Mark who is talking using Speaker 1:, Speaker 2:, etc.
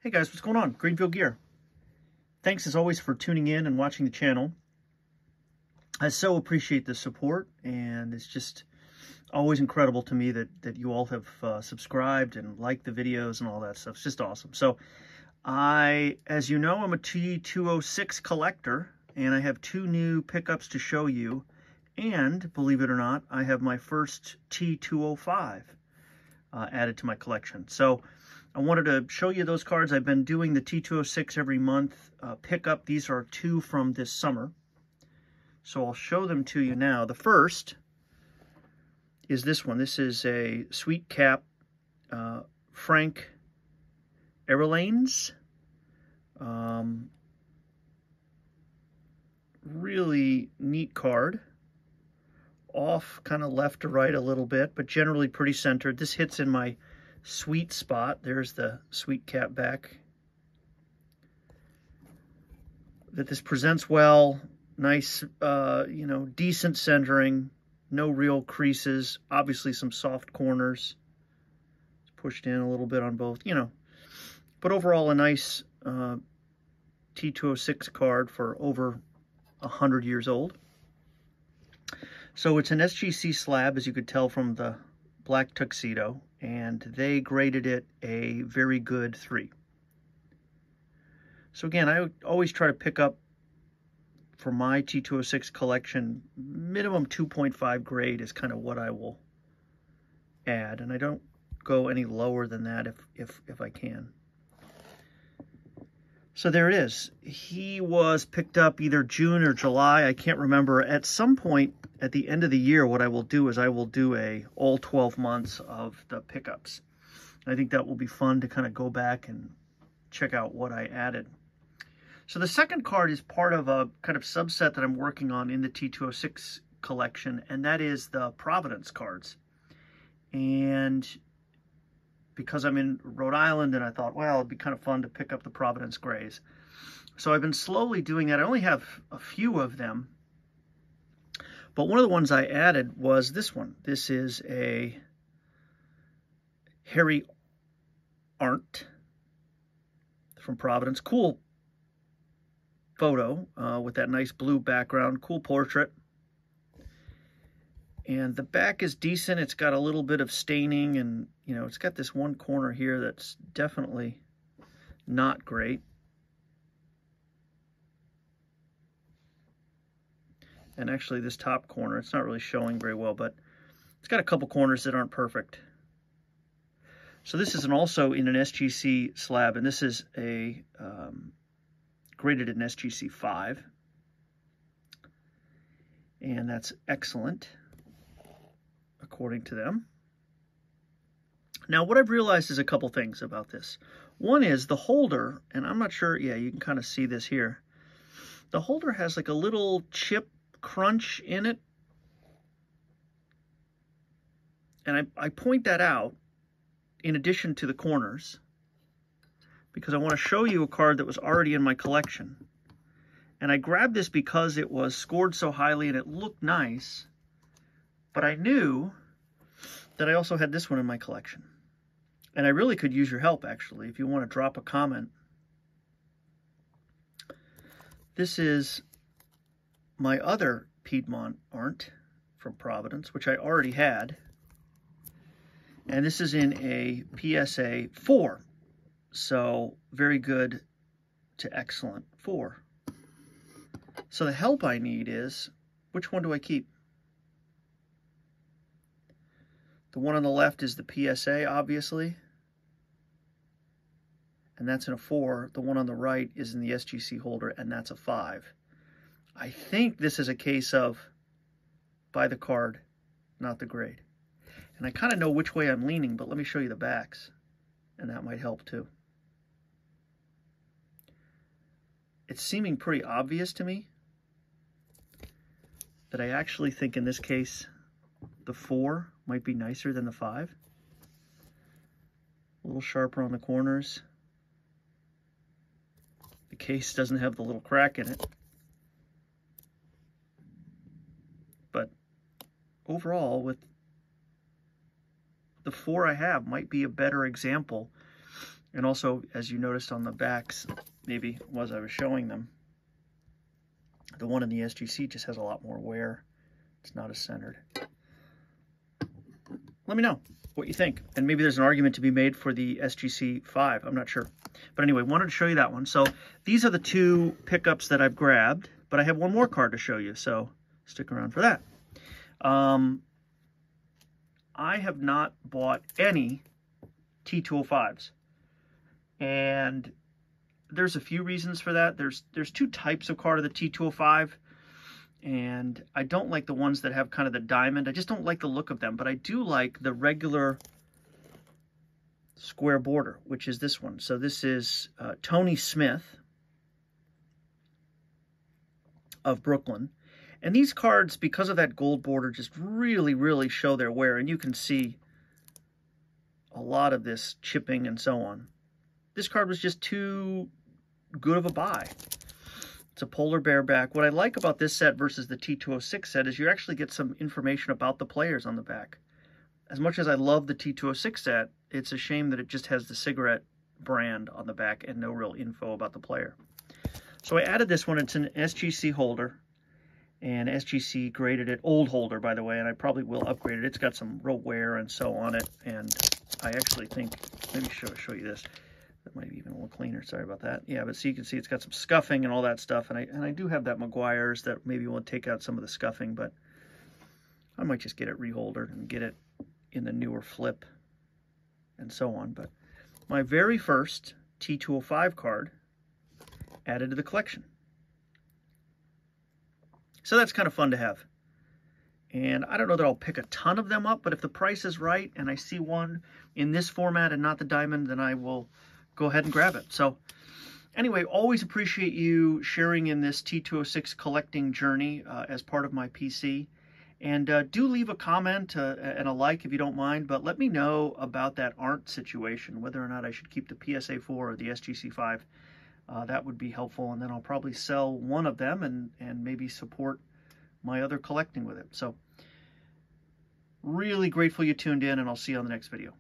Speaker 1: Hey guys, what's going on? Greenville Gear. Thanks as always for tuning in and watching the channel. I so appreciate the support, and it's just always incredible to me that you all have subscribed and liked the videos and all that stuff. It's just awesome. So as you know, I'm a T206 collector, and I have two new pickups to show you. And believe it or not, I have my first T205 added to my collection. So I wanted to show you those cards. I've been doing the T206 every month pickup. These are two from this summer. So I'll show them to you now. The first is this one. This is a Sweet Cap Frank Erlanes. Really neat card. Off kind of left to right a little bit, but generally pretty centered. This hits in my sweet spot. There's the Sweet Cap back. That this presents well. Nice, decent centering. No real creases. Obviously some soft corners. It's pushed in a little bit on both, But overall a nice T206 card for over 100 years old. So it's an SGC slab, as you could tell from the black tuxedo, and they graded it a very good 3. So again, I always try to pick up for my T206 collection, minimum 2.5 grade is kind of what I will add, and I don't go any lower than that if I can. So there it is. He was picked up either June or July. I can't remember. At some point at the end of the year, what I will do is I will do all 12 months of the pickups. I think that will be fun to kind of go back and check out what I added. So the second card is part of a kind of subset that I'm working on in the T206 collection, and that is the Providence cards. And because I'm in Rhode Island, and I thought, well, it'd be kind of fun to pick up the Providence Grays. So I've been slowly doing that. I only have a few of them, but one of the ones I added was this one. This is a Harry Arndt from Providence. Cool photo with that nice blue background. Cool portrait. And the back is decent. It's got a little bit of staining, and, it's got this one corner here that's definitely not great. And actually this top corner, it's not really showing very well, but it's got a couple corners that aren't perfect. So this is also in an SGC slab, and this is a graded in SGC 5. And that's excellent, according to them. Now, what I've realized is a couple things about this. One is the holder, and I'm not sure, yeah, you can kind of see this here. The holder has like a little chip crunch in it. And I point that out in addition to the corners, because I want to show you a card that was already in my collection. And I grabbed this because it was scored so highly and it looked nice, but I knew that I also had this one in my collection. And I really could use your help, actually, if you want to drop a comment. This is my other Piedmont Arndt from Providence, which I already had. And this is in a PSA 4. So very good to excellent 4. So the help I need is, which one do I keep? The one on the left is the PSA, obviously. And that's in a 4. The one on the right is in the SGC holder, and that's a 5. I think this is a case of buy the card, not the grade. And I kind of know which way I'm leaning, but let me show you the backs, and that might help too. It's seeming pretty obvious to me that I actually think in this case the 4 might be nicer than the 5. A little sharper on the corners. The case doesn't have the little crack in it. But overall, with the 4 I have, might be a better example And also, as you noticed on the backs, maybe as I was showing them, the one in the SGC just has a lot more wear. It's not as centered. Let me know what you think. And maybe there's an argument to be made for the SGC 5. I'm not sure. But anyway, wanted to show you that one. So these are the two pickups that I've grabbed, but I have one more card to show you, so stick around for that. I have not bought any T205s. And there's a few reasons for that. There's two types of card of the T205. And I don't like the ones that have kind of the diamond. I just don't like the look of them. But I do like the regular square border, which is this one. So this is Tony Smith of Brooklyn. And these cards, because of that gold border, just really, really show their wear. And you can see a lot of this chipping and so on. This card was just too good of a buy. It's a polar bear back. What I like about this set versus the T206 set is you actually get some information about the players on the back. As much as I love the T206 set, it's a shame that it just has the cigarette brand on the back and no real info about the player. So I added this one. It's an SGC holder, and SGC graded it, old holder by the way, and I probably will upgrade it. It's got some real wear and so on it, and I actually think, let me show you this. That might be even a little cleaner, sorry about that. Yeah, but so you can see it's got some scuffing and all that stuff, and I do have that Maguire's that maybe will take out some of the scuffing, but I might just get it reholdered and get it in the newer flip and so on. But my very first T205 card added to the collection. So that's kind of fun to have. And I don't know that I'll pick a ton of them up, but if the price is right and I see one in this format and not the diamond, then I will go ahead and grab it. So anyway, always appreciate you sharing in this T206 collecting journey as part of my PC. And do leave a comment and a like if you don't mind, but let me know about that Arndt situation, whether or not I should keep the PSA4 or the SGC5. That would be helpful, and then I'll probably sell one of them and maybe support my other collecting with it. So really grateful you tuned in, and I'll see you on the next video.